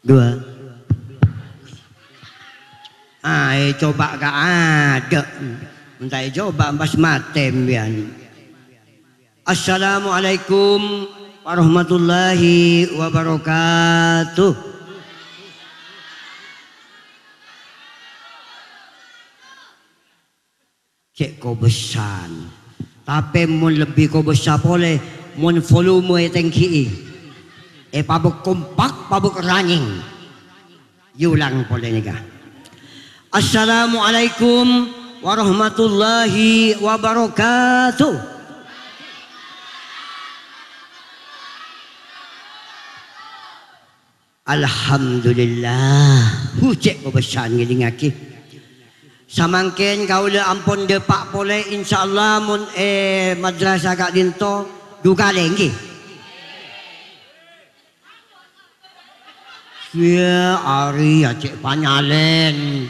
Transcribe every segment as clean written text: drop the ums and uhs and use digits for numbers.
dua. Coba gak ada. Entah coba pas matem bian. Assalamualaikum warahmatullahi wabarakatuh. Cek kau besar. Tapi mun lebih kau besar boleh. Mun volume tengki. Pabuk kompak, pabuk running. Yulang boleh nikah. Assalamualaikum warahmatullahi wabarakatuh. Alhamdulillah. Cek kau besar ngiling aki. Samangkin kau le ampun depak boleh insyaallah mun madrasah kak dinto duka lagi. Ya ari ya cek panyalen.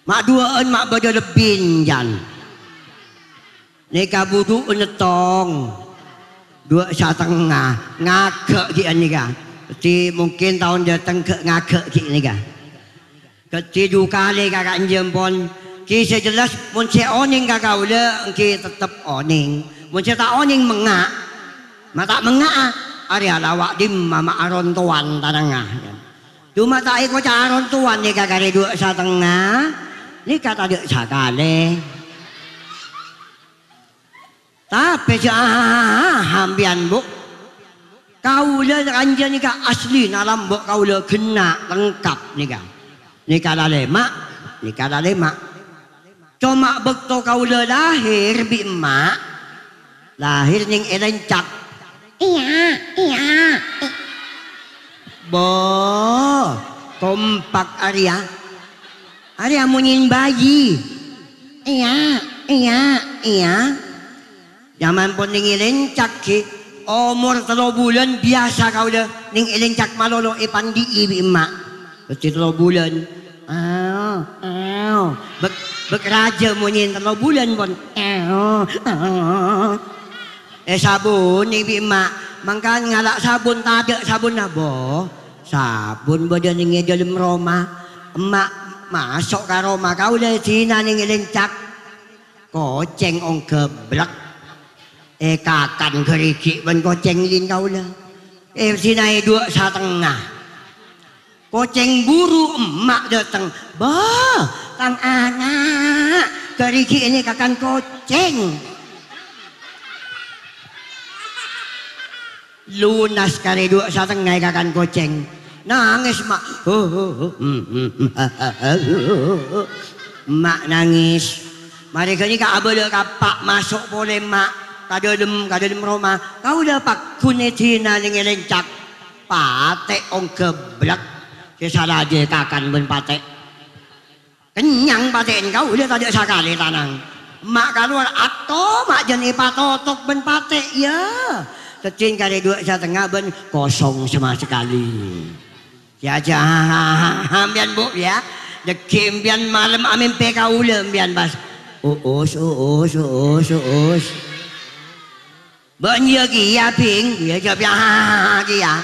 Mak duaan mak bada lebin jan. Nika budu netong. 2,5 ngagek ki nika. Jadi mungkin tahun datang ke ngagek ki nika. Kecil kali kakak jempon, kisah jelas munce oning kakak udah, ki tetap oning. Munce tak oning mengak, mata mengak. Area lawak dim mama aron tuan tanangah. Cuma tak ikut aron tuan ni kakak 2,5, ni kata dek sakale. Tapi hambian bu, kau le anjir ni kak asli nalam bu kau le kena lengkap ni kak. Nikah dah lemak. Cuma bekto kau le lahir bi emak. Lahir ning elencak. Iya. Bo, kompak Arya. Arya munyin bayi. Iya. Zaman pun ning elencak ki. Umur 3 bulan biasa kau le ning elencak malolo pandi bi emak. Kecil 3 bulan. Bekraja munyin 3 bulan pun. Sabun ni bi mak. Mangkan ngalak sabun tak ada sabun abo. Sabun badan ni dalam rumah. Emak masuk ke rumah kau dah Cina ni ngelencak. Koceng ong keblak. Kakan kerikik ban koceng lin kau dah. Cina 2,5. Koceng buru emak datang. Bah, kang anak. Keriki ini kakan koceng. Lunas kali 2,5 kakan koceng. Nangis mak. Mak nangis. Mereka ni kak abel kapak masuk boleh mak. Kadalem rumah. Kau dapat kunetina dengan lencak. Patek ong keblak. Salah je kakan ben patek. Kenyang patek kau udah tak ada sakali tanang. Mak keluar atau mak jenis patotok ben patek ya. Kecil kali 2,5 ben kosong sama sekali. Ya ambian bu ya. Deki ambian malam amin pe kau le ambian bas. Uus. Banyak ya ping ya jap ya.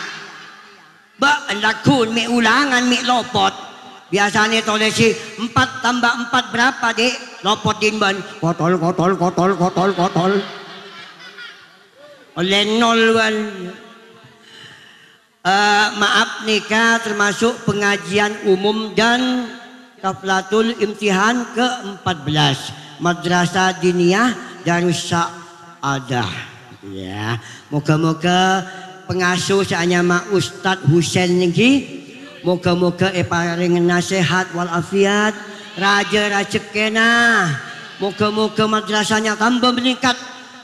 Ba hendak kun mi ulangan mi lopot. Biasanya tolesi 4 tambah 4 berapa dek? Lopot din ban. Kotol. Oleh 0 ban. Maaf nikah termasuk pengajian umum dan Kaflatul Imtihan ke-14 Madrasah Diniyah Darus Saadah. Ya, moga-moga pengasuh saya mak Ustadz Husain niki moga-moga paring nasihat walafiat raja rezekina moga-moga madrasahnya tambah meningkat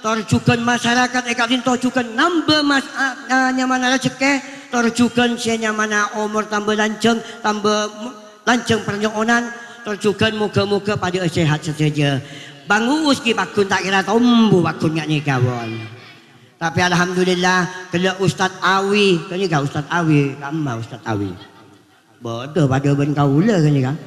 terjukan masyarakat tinto juga nambah nyaman rezeki terjukan sia mana umur tambah lanceng pernyonan terjukan moga-moga pada sehat saja Bang Uus ki bakun tak kira tombu bakun nya ni kawan. Tapi alhamdulillah kalau Ustaz Awi, kan ni kan Ustaz Awi, kamu Ustaz Awi. Bodoh pada ben kau lah kan ni kan.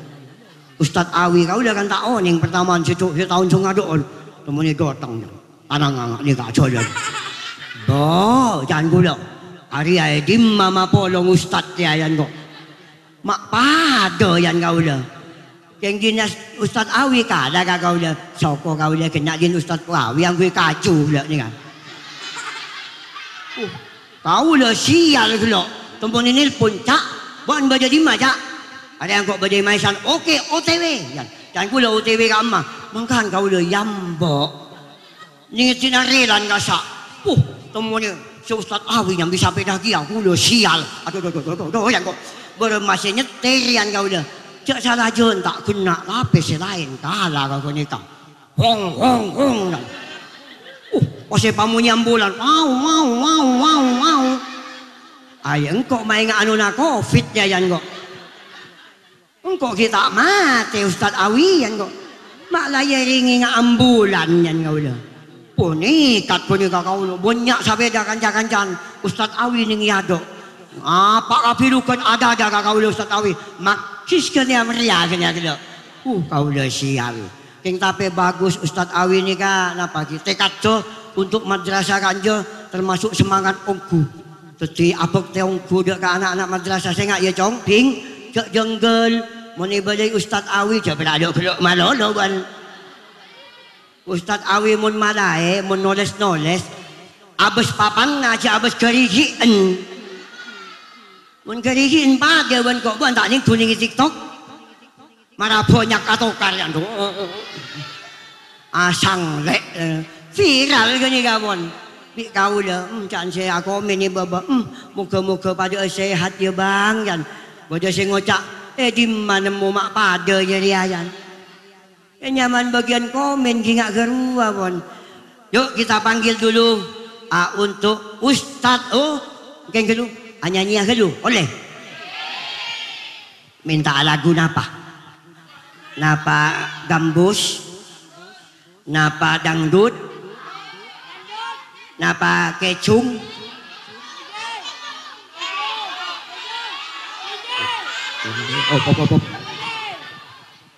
Ustaz Awi kau lah kan tak yang pertama setahun setengah doon. Temunya datang. Anak ni tak coba. Boh, jangan gula. Hari ay di mama polong ustad ya yan kok. Mak pada yan kau le. Yang dinas Ustad Awi kada kau le. Soko kau le kena din Ustad Awi yang gue kacu le ni kan. Kau le sial ke lo. Tumpun ini pun tak. Bukan baca di mana tak. Ada yang kok baca maisan. Okey OTW. Dan ku le OTW ke amma. Mungkin kau le yambok. Ni tinarelan kasak. Tumpun ni. Si Ustad Awi yang bisa pedah kia. Ku le sial. Aduh yang kok. Bermasih nyeterian kau dah. Cak salah jen tak kena lapis lain kalah kau ni kau. Hong. Pasal pamunya ambulan. Wow. Ay engkau main anu na COVID ya yan kau. Engkau kita mati Ustad Awi yan kau. Mak laya ringi nga ambulan yan kau dah. Punikat ko ni kau banyak sampai dah kancan Ustad Awi ning yadok. Apa kapilukan ada kau le Ustad Awi. Maksis kena meriah kena kena. Kau le sial. King tapi bagus Ustad Awi ni kan apa kita tekad untuk madrasah kanja termasuk semangat ongku. Tetapi apa kita ongku dek ke anak-anak madrasah saya ya cong ping cek jenggel moni balai Ustad Awi cek berada kelok malolo ban. Ustad Awi mun malai mun noles abis papan ngaji abis kerijian. Mun kerihin pada wan kok buan tak ning kuning TikTok. Maraponya katokar yan tu. Asang lek viral gini kawan. Bi kau dah can saya komen ni baba. Muka-muka pada sehat ya bang yan. Bodoh saya ngocak di mana mau mak pada je dia yan. Nyaman bagian komen gingak gerua pun. Yuk kita panggil dulu untuk Ustad mungkin dulu. Nyanyi dulu, boleh? Minta lagu napa? Napa gambus? Napa dangdut? Napa kecung?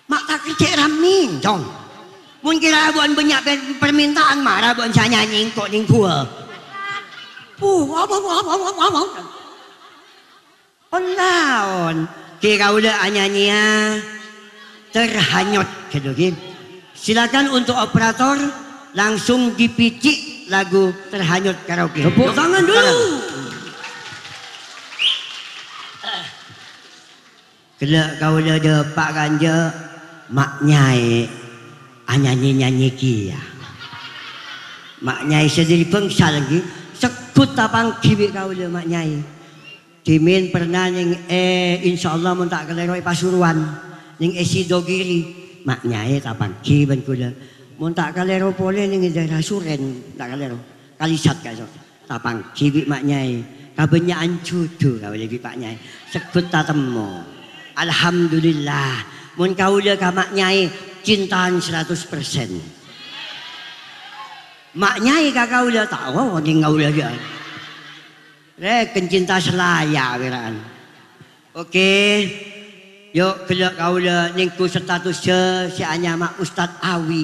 Mak tak kecek ramin, dong. Mungkin abuan banyak permintaan marah abuan saya nyanyi kok ning gua. Apa. Onlaon, kira udah nyanyinya terhanyut, gitu. Silakan untuk operator langsung dipicik lagu terhanyut karaoke. Tepuk tangan dulu. Kalau kau udah ada Pak Ganja, mak nyai, nyanyi kia. Mak nyai sendiri pengsa lagi, sekut tapang kibik kau udah mak nyai. Timin pernah ning insyaallah mun tak keleroi Pasuruan ning Sidogiri maknya tapang kiban kuda mun tak kalero pole ning daerah Suren tak kalero kalisat ka tapang kibi maknya kabenyaan cucu kau jadi Pak Nyai sekut tatemo alhamdulillah mun kau le ka maknya cintaan 100%. Maknya ka kau le tak ning kau le dia. Reken cinta selaya beraan. Okey. Yuk kelak kau le ningku status si anya mak Ustad Awi.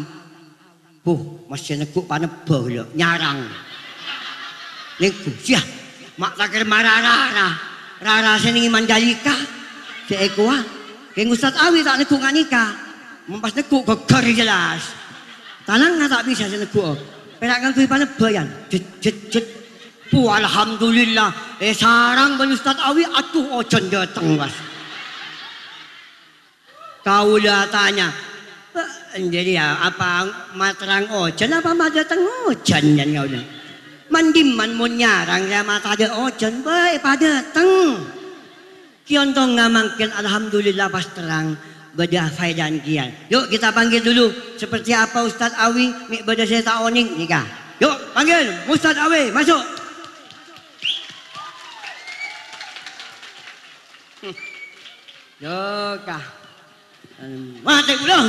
Masih nekuk panebah le nyarang. Ningku sia mak takir marah rara senengi Mandalika. Si ekwa. Keng Ustad Awi tak nekuk nganika. Mempas nekuk geger jelas. Tanang tak bisa senekuk. Perak kan kui panebah yan. Jet. Alhamdulillah. Sarang ban Ustad Awi atuh ojon datang was. Kau dah tanya. Jadi ya apa matrang ojon apa datang ojon yan kau dah. Mandiman mun nyarang ya mata ada ojon baik pada teng. Kiontong ngamangkin alhamdulillah pas terang bedah faidan kian. Yuk kita panggil dulu seperti apa Ustad Awi mik bedah saya tak oning nikah. Yuk panggil Ustad Awi masuk. Yokah. Mati udah.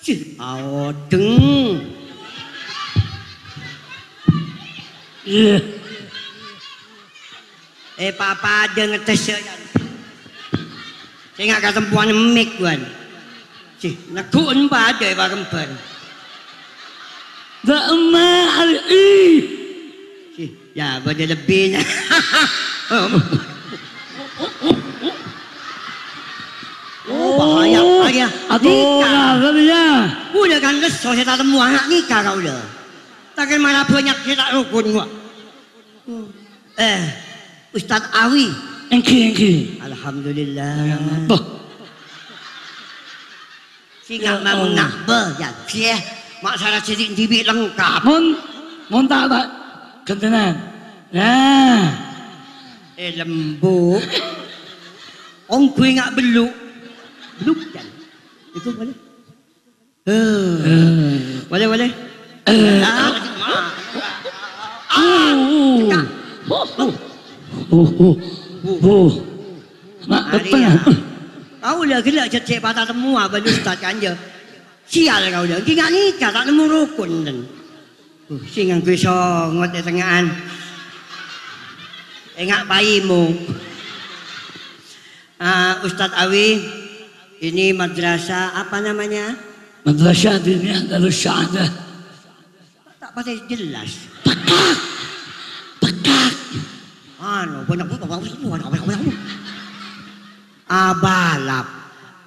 Si awodeng. Papa ada ngetes ya. Saya nggak ketempuan mic tuan. Si nakun pada pak kembar. Ya, benda lebihnya. Bahaya dia. Udah kan kesel saya tak temu anak nikah kau udah. Takkan mana banyak saya tak rukun gua. Ustaz Awi. Engki. Alhamdulillah. Singa mau nak ya cie. Masalah sedikit tibik lengkap. Mon tak kentenan. Nah. Lembu. Ong kui ngak beluk. Beluk kan. Itu boleh. Boleh. Mak depan. Kau dah gelak cecek patah semua benda ustaz kan je. Sial kau dah. Kau nikah tak nemu rukun dan. Singang kui songot di tengahan. Engak bayimu. Ustaz Awi, ini madrasah apa namanya? Madrasah Diniyah Darus Sa'adah. Tak pasal jelas. Pekat. Abalap.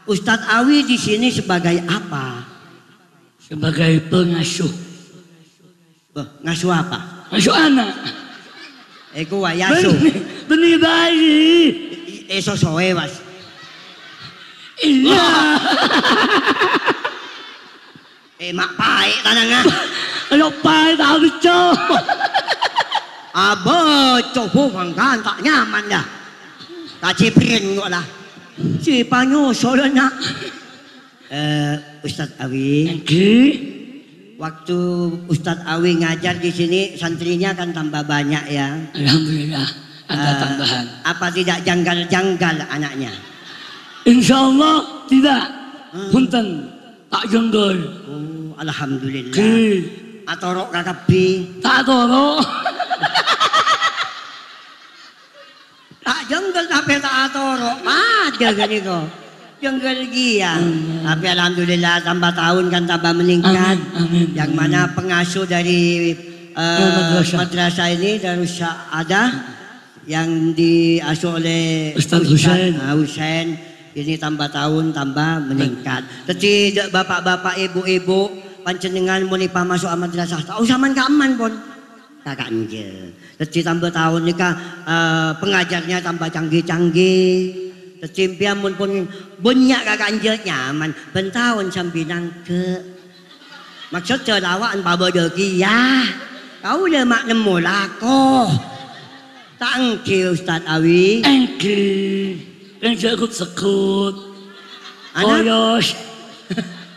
Ustaz Awi di sini sebagai apa? Sebagai pengasuh. Ngasuh apa? Ngasuh anak. Eko wayasu. Benih bayi. Sosoe mas. Iya. Mak pai tanang. Kalau pai tak bisa. Coba mangkan tak nyaman dah. Tak ciprin kok lah. Siapa nyusul nak? Ustaz Awi. Waktu Ustaz Awi ngajar di sini santrinya kan tambah banyak ya. Alhamdulillah ada tambahan. Apa tidak janggal-janggal anaknya? Insya Allah tidak. Punten tak janggal. Oh, alhamdulillah. Ki. Atorok kakabi. Tak torok. Tak janggal tapi tak atorok. Ada kan itu. Janggal dia. Tapi alhamdulillah tambah tahun kan tambah meningkat. Amin. Yang mana pengasuh dari madrasah ini Darus Sa'adah yang diasuh oleh Ustaz Husain ini tambah tahun tambah meningkat. Jadi bapak-bapak ibu-ibu panjenengan munipah masuk madrasah tak usah man keaman pun kakak je. Jadi tambah tahun ni pengajarnya tambah canggih-canggih. Tercimpian pun banyak kakak je nyaman. Bentahun sampai nangke. Maksud celawaan baba deki ya. Kau dah mak nemu lako. Tak engki Ustaz Awi. Engki. Yang sekut.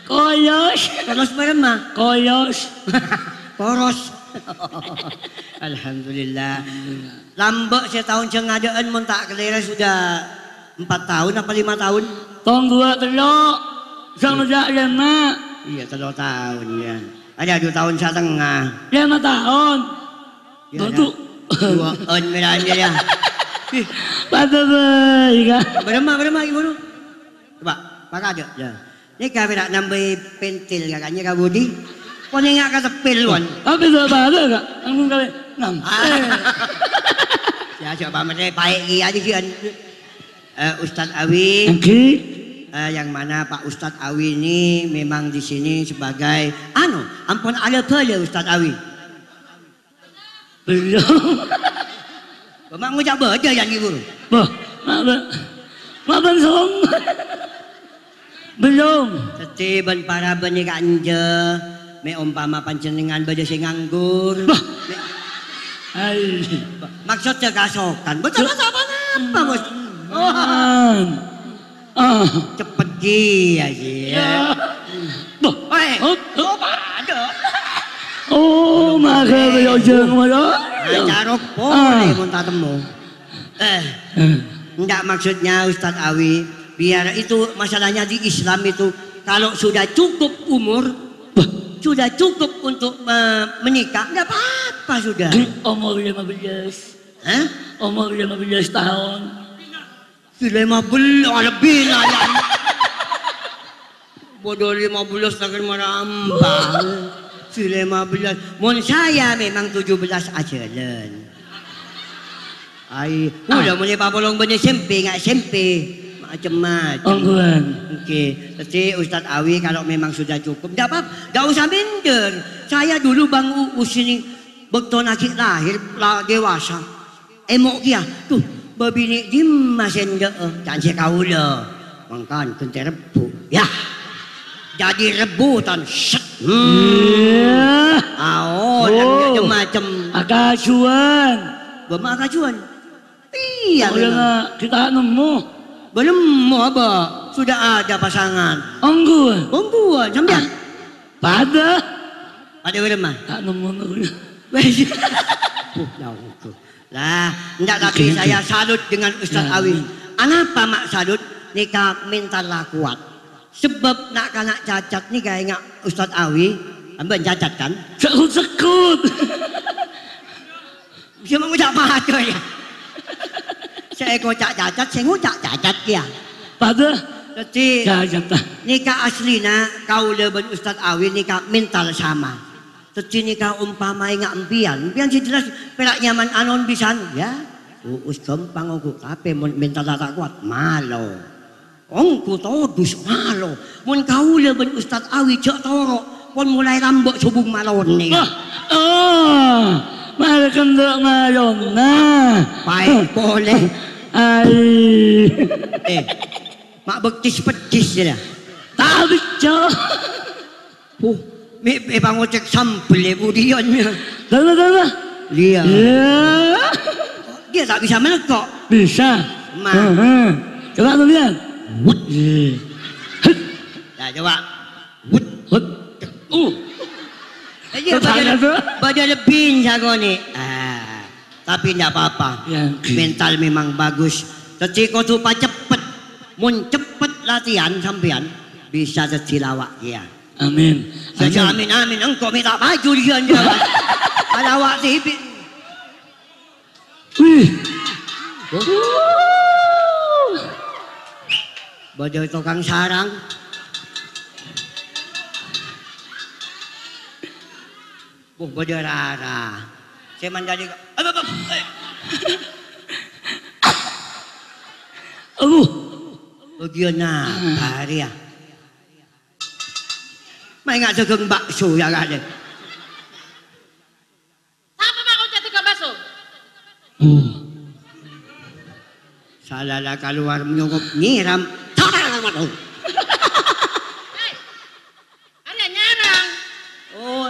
Koyos. Koros berema. Koyos. Koros. Alhamdulillah. Lambak setahun cengadaan mun tak kelera sudah 4 tahun apa 5 tahun? Tahun 2 telok. Sama jak 5. Iya 3 tahun ya. Ada 2 tahun setengah. 5 tahun. Betul. 2 tahun merah dia. Betul baik. Berema ibu. Coba, pakai aja. Ya. Ni kami nak nambah pentil kakaknya Kak Budi. Kau nengak kata pelon. Tapi tak ada kak. Anggun kali 6. Ya coba mereka baik aja sih. Ustaz Awi. Yang mana Pak Ustaz Awi ini memang di sini sebagai ampun ada pula Ustaz Awi. Belum. Mak ngucap baca yang ibu. Mak bensong. Belum. Setiban para benih kanja. Me umpama panjenengan bade sing nganggur. Maksudnya kasokan. Betul apa bos? Cepet dia sih. Oh, maka beliau mana? Carok boleh muntah temu. Enggak maksudnya Ustaz Awi. Biar itu masalahnya di Islam itu kalau sudah cukup umur. Sudah cukup untuk menikah, enggak apa-apa sudah. Umur 15. Umur 15 tahun. 15 lebih lah ya. Bodoh 15 takkan merambah. 15. Mun saya memang 17 ajalan. Ai, udah mulai papolong bener SMP nggak SMP. Macam-macam. Ongguan. Oke, jadi Ustadz Awi kalau memang sudah cukup, enggak apa, enggak usah minder. Saya dulu Bang Uus ini betul nakik lahir dewasa. Emok dia, tuh babini di masen deh, jangan saya kau lah. Mangkan kente rebu, ya. Jadi rebutan, set. Yang macam. Akacuan. Bermakacuan. Iya. Udah kita nemu. Belum mau apa? Sudah ada pasangan. Ongguan Sampai pada mana? tak nemu. Lah, enggak tapi saya salut dengan Ustadz Awi. Kenapa mak salut? Nika mental lah kuat. Sebab nak kanak cacat nih kayak Ustadz Awi, ambil cacat kan? Sekut. Siapa ngucap apa ya? Saya kocak cacat, saya ngucap cacat dia. Pada jadi cacat. Nikah aslinya kau leben Ustadz Awi nikah mental sama. Jadi nikah umpama ingat empian sih jelas pelak nyaman anon bisan ya. Uus gampang aku tapi mental tak kuat malo. Ongku todus malo. Mun kau leben Ustadz Awi cak toro pun mulai rambut subung malon nih. Mari kendok malon nah. Baik boleh. Mak bektis pedis dia. Tak bisa. Bang ngecek sampel budiannya. Dah. Dia. Ya. Dia tak bisa melekok. Bisa. Coba tu lihat. Ya coba. Dia badan lebih jago ni. Tapi tidak apa-apa. Mental memang bagus. Jadi kau tu cepet. Mun cepet latihan sampean bisa jadi lawak ya. Amin. Saja amin. Engkau minta baju dia jawab. Lawak TV. Badai tukang sarang. Badai rara. Saya mandali. Bagian hari ya. Mai ngak segeng bakso ya ada. Siapa mau jadi bakso? Salah lah keluar menyungkup nyiram. Ada nyarang. Oh,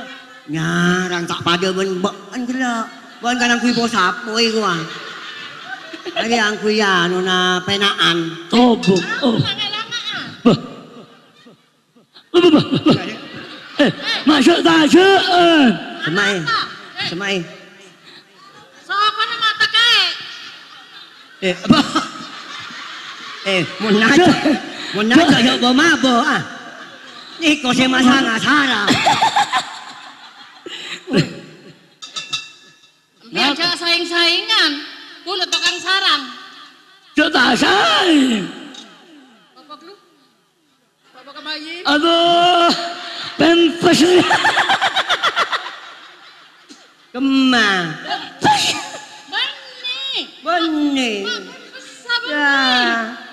nyarang tak pada ben gelak. Ben kan aku ibu sapo gua. Lagi aku ya nona penaan. Tobok. Masuk tasuk. Semai. Siapa nama mata kae? Apa? Mau nanya ya bawa mabo ah. Ni kau semasa ngasara. Biar jangan saing-saingan. Dulu tukang sarang. Kita saing. Bapak lu? Bapak kebayi? Aduh. Pempes. Kemang. Bani. Ya.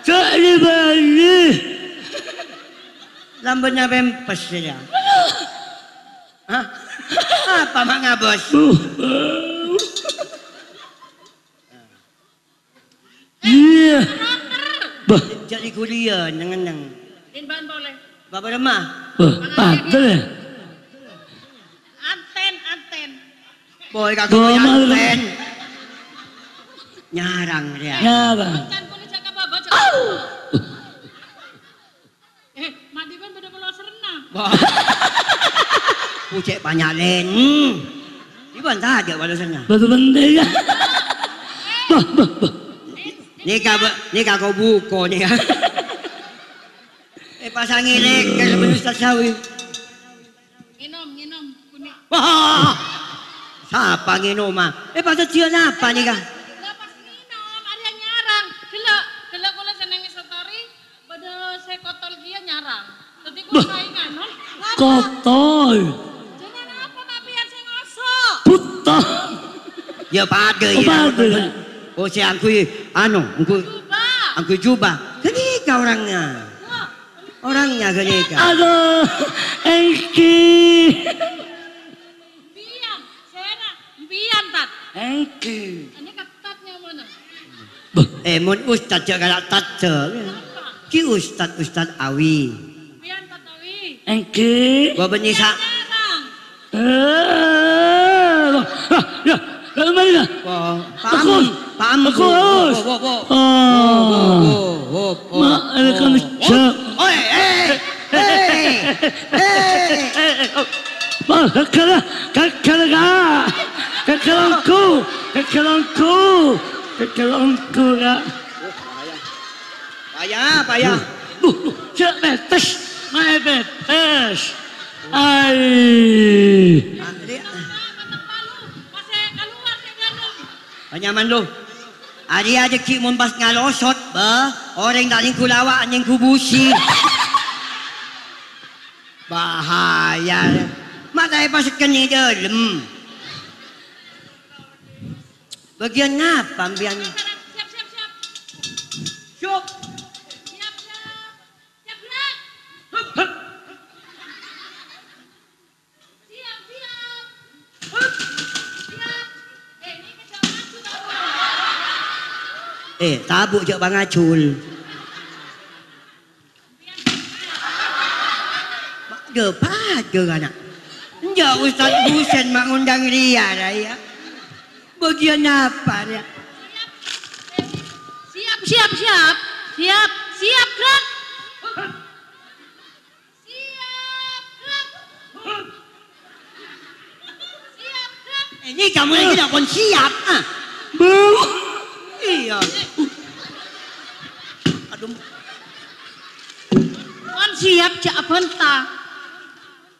Cari bani. Lambanya pempes ya. Hah? Apa mak ngabos? Iya. Jadi kuliah neng. Inban boleh. Bapak remah. Padahal. Anten. Boy kagak anten. Nyarang dia. Nyarang. Kan boleh jaga bapak. Madiban pada pulau Serna. Pucek banyak len. Di bantah aja pada sana. Betul-betul ya. Nikah kau buko nih. Pasang ilek kalau Ustaz Sawi. Nginom kuning. Wah. Siapa nginom mah? Pasal dia apa nih kah? Lepas nginom ada nyarang. Delok kula seneng story pada saya kotol dia nyarang. Tadi kula saingan non. Kotor. Jangan Ya pada Oh, pada. Oh si angku anu, Coba. angku juba. Kenika orangnya. Orangnya kenika. Aduh, Engki. Bian, Sena, Bian tat. Engki. Ini ketatnya mana? Mun ustad je galak tat je. Ki ustad Awi. Bian tat awi. Engki. Gua benih sak. Jarang. Ya, lalu mana? Pak Am. Aku haus. Mak, ada kami siap. Oi, Mak, kekalangku, kak. Payah. Siap betes, mai betes. Ai. Masih keluar ke dalam. Panyaman lu. Ari aja ki mun pas ngalosot ba, orang tak ning kulawak ning kubusi. Bahaya. Matai pas keni dalam. Bagian apa biar Siap. syuk. Siap gerak. Siap. Ini kejaman sudah. Tabuk je bang Acul. Mak depan je anak. Ya Ustaz Husain mak undang dia dah ya. Bagian apa dia? Siap gerak. Siap gerak. Ini kamu lagi nak pun siap ah. Bu. Iya. Aduh, Wan siap jak bentang.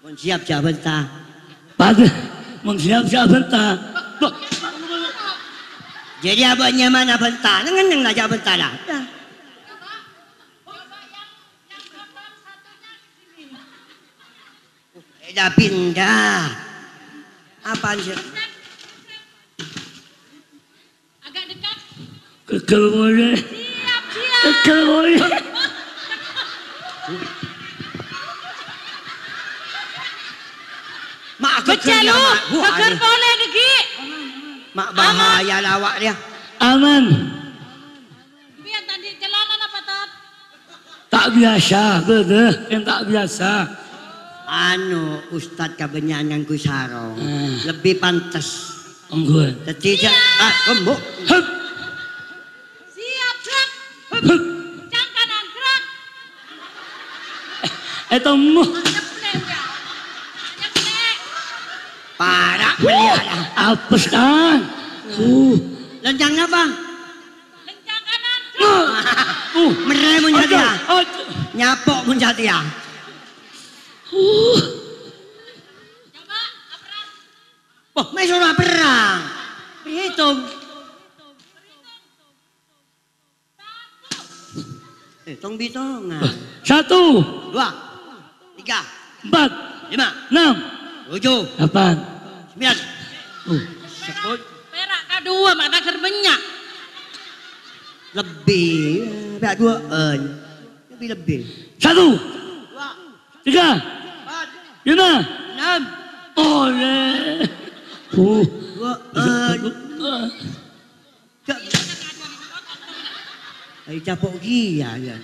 pun siap je bentar. Pada, mengsiap-siap bentar. Jadi abangnya mana bentar? Ngeneng aja bentar dah. Dah. Dah pindah. Apaan sih? Agak dekat. Kekal boleh. Siap. Kekal boleh. Mak Beca lu. Keker boleh degi. Mak bahaya lawak dia. Aman. Biar tadi jalanan apa tat? Tak biasa, betul. Yang tak biasa. Anu Ustad kebenyangan ku sarong. Lebih pantas. Anggun. Ketiga, kembuk. Hup. Siap gerak. Hup. Jang kanan gerak. Itu mu. Nyeplek ya. Nyeplek. Parah melihat. Apes kan? Lenjangnya bang. Kencang kanan gerak. Merai menjadi ya. Aduh. Nyapok menjadi ya. Coba apras. Oh, mai suruh perang. Berhitung. Hitung bitongan. 1, 2, 3, 4, 5, 6, 7, 8. 9, 10. Perak kedua mak nak kerbenyak. Lebih. Biar 2 en. Lebih. 1, 3, 5, 6, oleh. 2 en. Ay capok gia kan.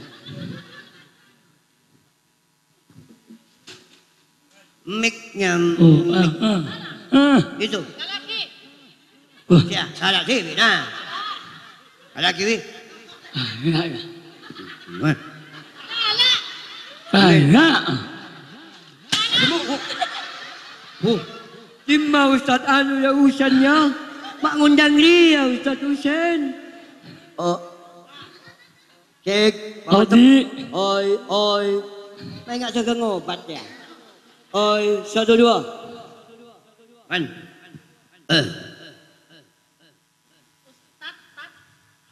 Mic-nya itu. Lagi. Ya, salah sih, nah. Salah kiri. Banyak. Lima Ustaz anu ya usannya. Mak ngundang dia Ustaz Husain. Oh. Cek. Odi. Oi. Mai enggak jaga ngobat ya. Oi, 1 2. Kan.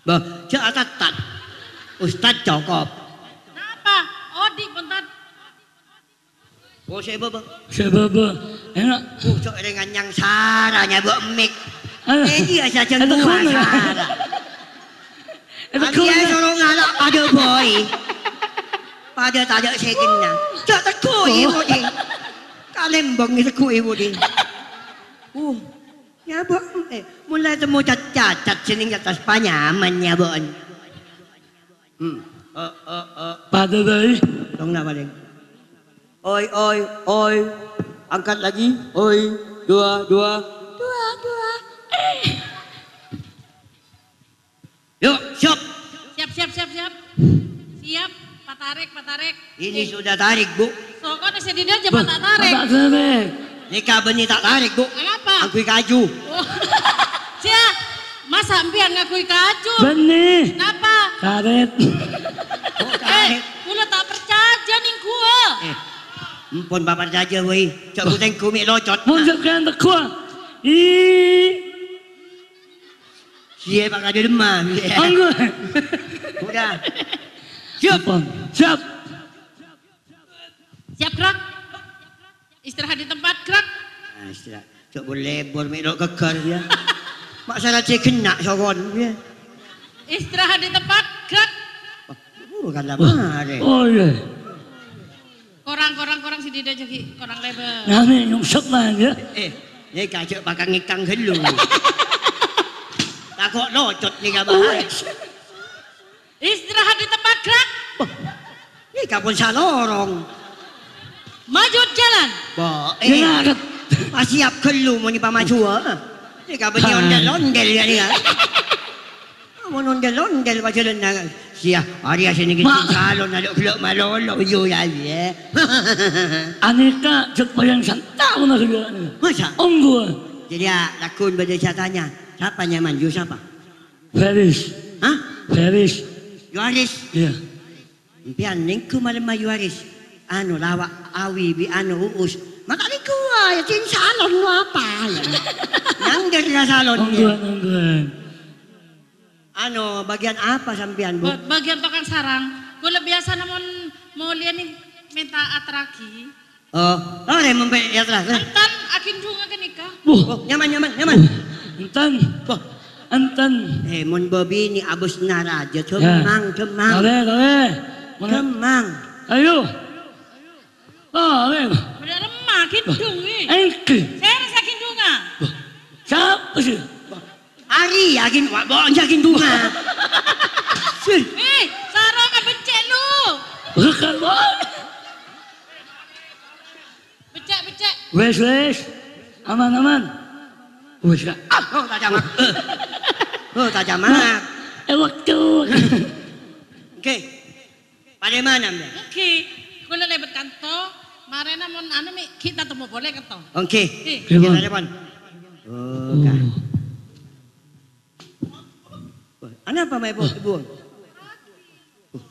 Bah, cek atas tat. Ustaz cokop. Kenapa? Odi bentar. Oh, saya baba. Sebab enak. Cok dengan yang saranya buat mic. Dia saja masalah. Dia suruh ngalak pada boy. Pada tak ada sekennya. Tak tekuk ibu ni. Kalembang ni tekuk ibu ni. Ya bu, mulai temu cacat sini atas panyaman ya bu. Pada day. Tong nak balik. Oi, oi, oi. Angkat lagi. Oi, dua. Yuk, siap. Siap. Siap, Pak Tarik. Ini sudah tarik, Bu. So, kau nasi di aja Pak Tarik. Tak tarik. Nikah benih tak tarik, Bu. Kenapa? Angkui kaju. Cia, masa empian ngakui kaju? Benih. Kenapa? Karet. Kula tak percaya nih gua. Empun bapak saja, woi. Cak puteng kumik locot. Munculkan tekuk. Siap pak ada demam. Anggur. Udah. Siap. Siap. Siap gerak. Istirahat di tempat gerak. Nah, istirahat. Cak boleh lebur mikro kekar ya. Masalah cik kena soron ya. Istirahat di tempat gerak. Bukan lama deh. Oh iya. Korang si Dida jadi korang lebar. Nami nyungsep aja. Ini kacau pakai ngikang helu. Takut locot ni kabar. Istirahat di tempat gerak. Ini kapun salorong. Maju jalan. Jangan. Siap helu mau ni pamacua. Ini kapun ni ondel-ondel ya ni. Mau ondel-ondel macam mana? Siap, hari sini kita salon ada kelak malolo yo ya. Aneka cepat yang santau nak kerja. Masa? Anggur. Jadi lakon pada saya tanya, siapa nyaman? You siapa? Feris. Hah? Feris. Yuaris. Ya. Pian ningku malam Yuaris. Anu lawak awi bi anu uus. Maka niku ya tin salon lu apa ya? Nang dari salon. Anggur. Anu bagian apa sampean Bu? Bagian tukang sarang. Gula biasa namun mau lihat nih minta atraki. Oh, lare mempe ya terus. Antan akin dunga ke nikah. Oh, nyaman. Antan. Antan. Mon Bobby ni abus naraja cemang. Kale. Cemang. Ayo. Kale. Udah lemah kidung ni. Engke. Saya rasa kidunga. Siapa sih? Ari yakin wak bawa yakin dunga. Sarang becek lu. Bukan boy. Becek. Wes. Aman. Wes kak. Oh, tak jamak. Waktu. Okey. Pada mana Mbak? Oke. Gula lebet kanto. Marena mon anu mi kita temu boleh kanto. Okey. Kita telepon. Oh, kah. Ana apa mai ibu?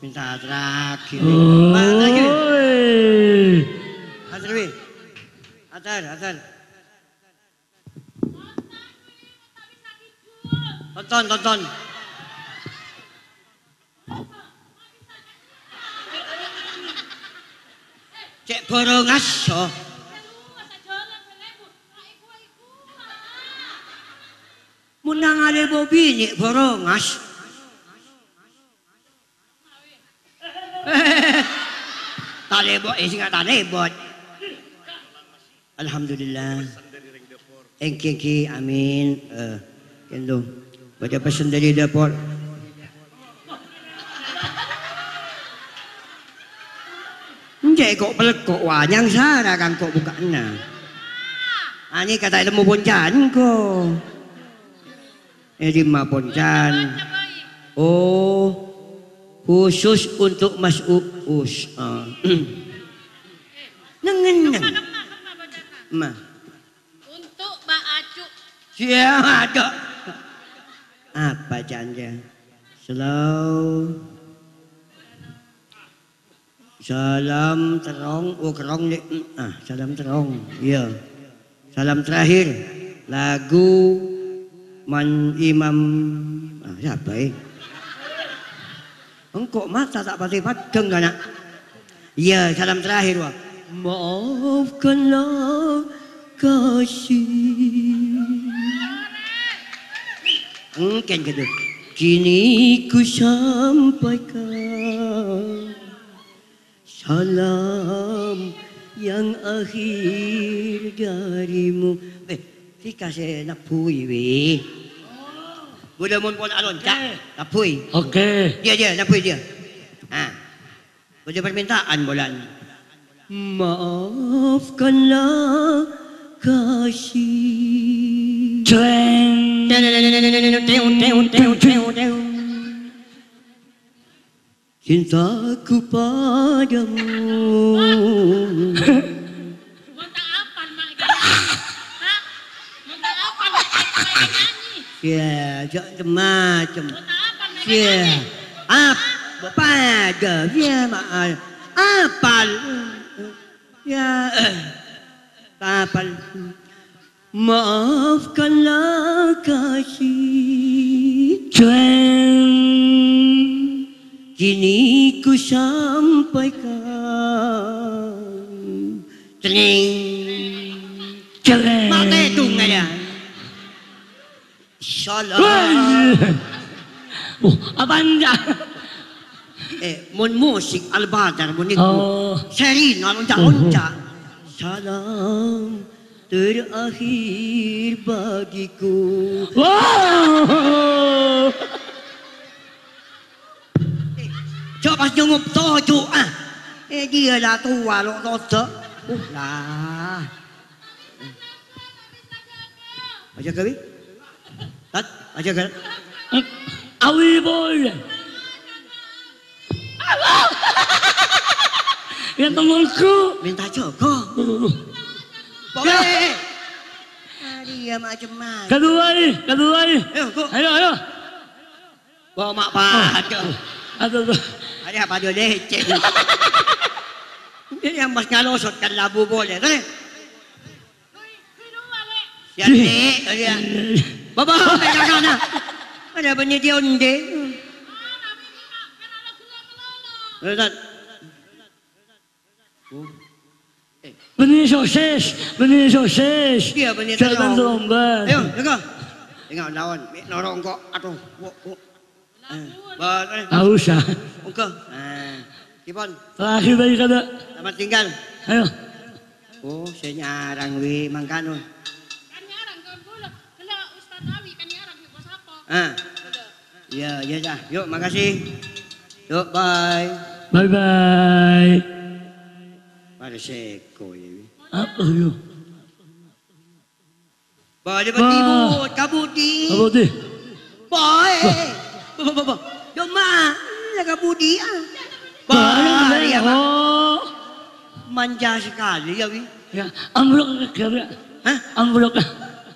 Minta terakhir. Lagi. Atar. Tonton. Cek borongas so. Munang ada Bobby ni borongas. Talebot, singa talebot. Alhamdulillah. Engki, amin. Kendo, baca pesan dari dapur. Encik kok pelekok wanyang sara kan kok buka na. Ani kata ilmu poncan ko. Lima poncan. Oh, khusus untuk Mas Uus. Nengen. Ma. Untuk Mbak Acu. Siapa? Apa canda? Slow. Salam terong, kerong ni. Salam terong. Ya. Salam terakhir. Lagu Imam. Siapa engkau mata tak pasti padang kan nak? Ya, salam terakhir wah. Maafkanlah kasih. Mungkin gitu. Kini ku sampaikan salam yang akhir darimu. Kasih nak pui we. Budak mun pun alon cak, nak pui. Okey. Dia nak pui dia. Ha. Baca permintaan bulan. Maafkanlah kasih. Ceng. Cintaku padamu. Montak apa mak nyanyi? Hah? Montak apa mak nyanyi? Ya, jangan macam. Montak apa mak Ya, nyanyi? apa pada ya maal. Apal. Ya, apal. Maafkanlah kasih. Ceng. Kini ku sampaikan. Celing. Ceng. Mata itu ngaya. Salam. Oh, abang dah. Mun musik al-badar mun itu. Oh. Serina loncat-loncat. Salam terakhir bagiku. Wow. Cok pas nyungup tojo ah. Dia dah tua lo dosa. Lah. Baca kami? Tat, baca kami? Awi boy. Ya temanku. Minta Joko. Boleh. Dia macam-macam. Kedua ni. Ayo, go. Ayo. Bawa mak pada. Aduh. Ada apa dia leceh. Ini yang mas ngalosotkan labu boleh. Tadi. Ya dek, dia. Baba, jangan nak. Ada banyak dia onde. Berat. Benih sosis. Dia banyak Jangan lomba. Ayo, jaga. Tengok lawan, norong kok. Aduh, boleh. Tak usah. Okey. Kipon, Terakhir bagi kata. selamat tinggal. Ayo. Oh, saya nyarang we mangkano. Kan nyarang kawan pula. Kalau Ustaz Awi kan nyarang di pos apa? Ya dah. Yuk, makasih. Yuk, bye. Bye. Pada seko ya. Apa you? Ba, dia bertibut, kabut di. Apa tu? Boy. Ba. Jom ma, lah kabut di ah. Ba, dia Oh. manja sekali ya, wi. Ya, amblok ke kira. Hah? Amblok.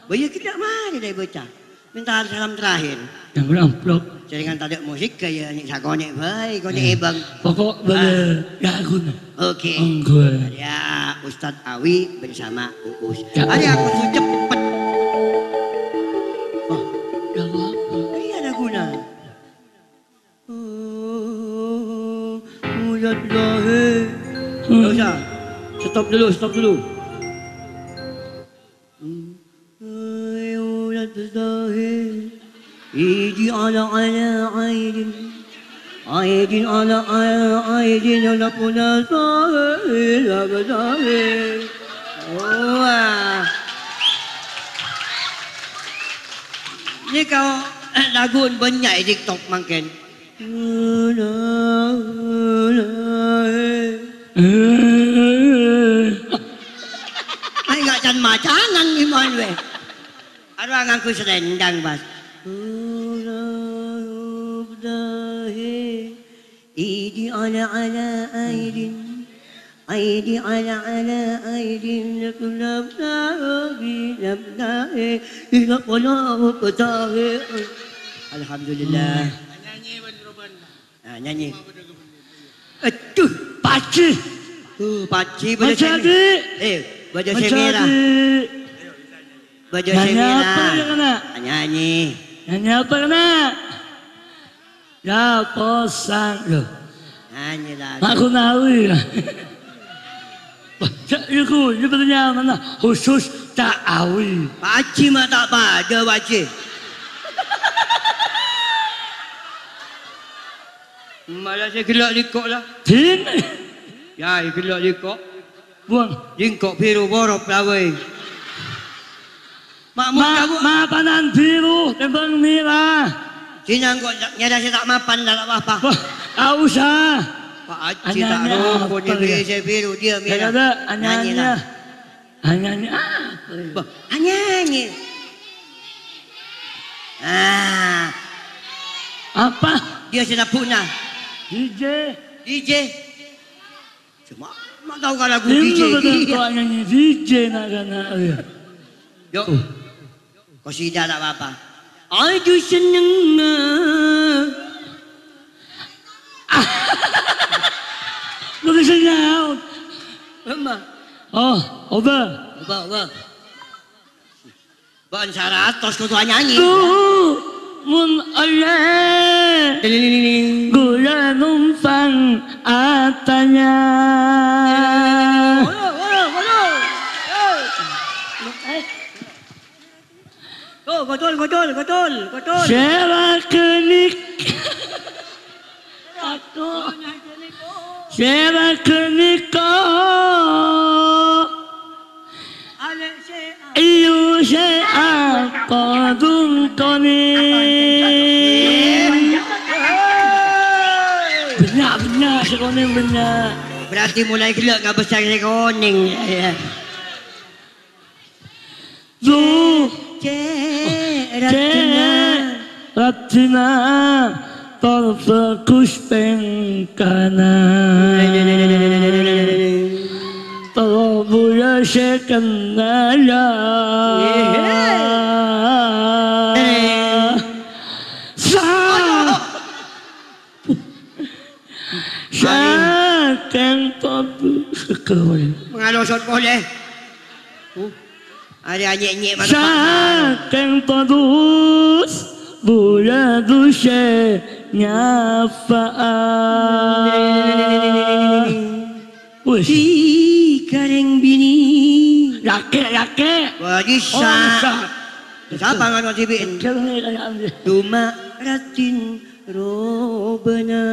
Bayar kita mari dari bocah. Minta salam terakhir. Yang beramblok. Jaringan tak ada musik kaya ni sakonek baik, konek ebang. Pokok bela gagun. Okey. Anggun. Ya, Ustadz Awi bersama Uus. Ya. Ada aku tu cepat. Oh, Dah apa? ini ada guna. Ulat lahir. Tak usah. Stop dulu. Ulat lahir. Idi ala aidin. Aidin ala aidin ala puna sahir. Oh, ni kau lagu banyak di TikTok makin. Ay enggak can macanan iman we. Arang aku selendang bas. Idi ala aidin. Aidi ala aidin ila qala qatahi. Alhamdulillah. Nyanyi bener-bener. Nyanyi. Aduh, Paci. paci Baca baca di. baca semira. Baca Nyanyi semira. apa ya kena? Nyanyi. Nyanyi apa kena? Ya posang loh. Nyanyi lah. Aku nawi. Itu sebenarnya mana khusus ta'awi. Paci mah tak pada paci. Malah saya gelak likok lah. Sini. Ya, gelak likok. Buang. Jingkok biru borok lawai. Makmud kamu. Makanan biru, tembang merah. Sinang kok nyada saya tak mapan dah tak apa-apa. Wah, tak usah. Pak Haji tak rumput dia beri saya biru dia merah. Ada hanya. Nyanyi. Ah, Apa? dia sudah punya DJ. DJ. Cuma mak tahu kalau lagu Ini DJ. betul kau nyanyi DJ nak kena. Yuk, kau sudah tak apa-apa. Aduh seneng. Lu bisa nyaut. Lama. Oh, udah. Ubah. Bahan saratos kau tuh nyanyi. Mun oleh gula numpang atanya. Oh, betul. Sewa kenik. Aku. Sewa kenik. Iyo se'a qadun koning. Benar sekoning benar. Berarti mulai gelak nggak besar sekoning. Ratina terfokus pengkanan. Terbuya sekenala. Saking terbuya. Mengalosot boleh. Ada nyek-nyek mana Saking terus buya dushe nyafaan. Wih. Di kareng bini. Laki. Wadisa. Siapa nggak mau dibikin? Cuma ratin robena.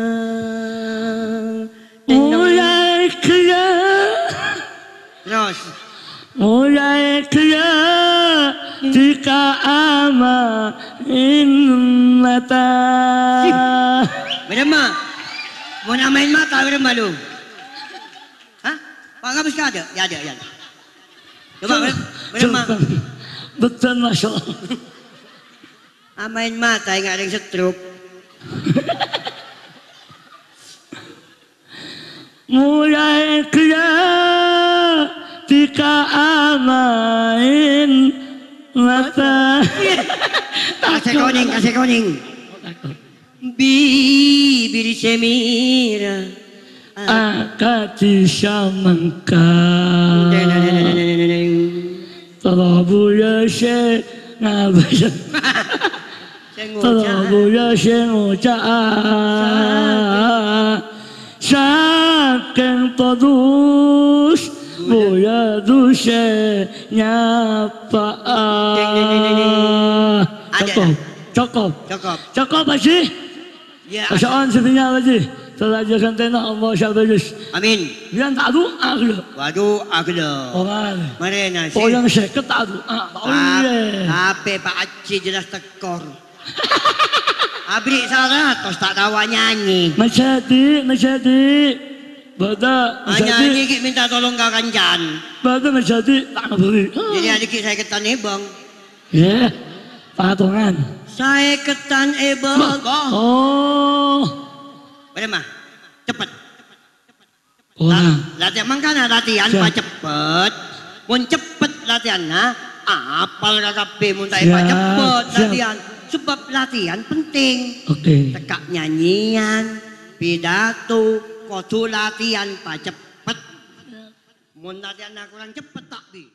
Mulai kaya. Terus. Mulai kaya jika amain mata. Berema. Mau namain mata berema lu? Hah? Pak Ngabis ada? Ya ada. Coba berema. Betul masuk. Amain mata yang ada yang stroke. Mulai kaya jika amain mata. Kasih koning. Bibir semira. Akati samangka. Terabuya se ngabasa. Terabuya se ngucap. Saking terus buya dushe nyapaan. Cukup Haji. Ya. Persoalan sebenarnya Haji. Terlajakan tenang Allah syabadus. Amin. Yang tak doa ke? Waduh, aglo. Orang. Mana sih? Oh yang seket tak doa. Tak boleh. Tapi Pak Haji jelas tekor. Abri salah, tos tak tahu nyanyi. Masyadi. Bada. Nyanyi ki minta tolong kau kanjan. Bada masyadi tak boleh. Jadi adik saya ketan ebong. Ya. Patungan. Saya ketan ebong. Oh. Berema, cepet. Orang. Latihan mangkana latihan pak cepet. Mun cepet latihan apal KKP mun tak cepet latihan. Sebab latihan penting. Oke. Tekak nyanyian, pidato, kudu latihan pak cepet. Mun latihan kurang cepet tak bi.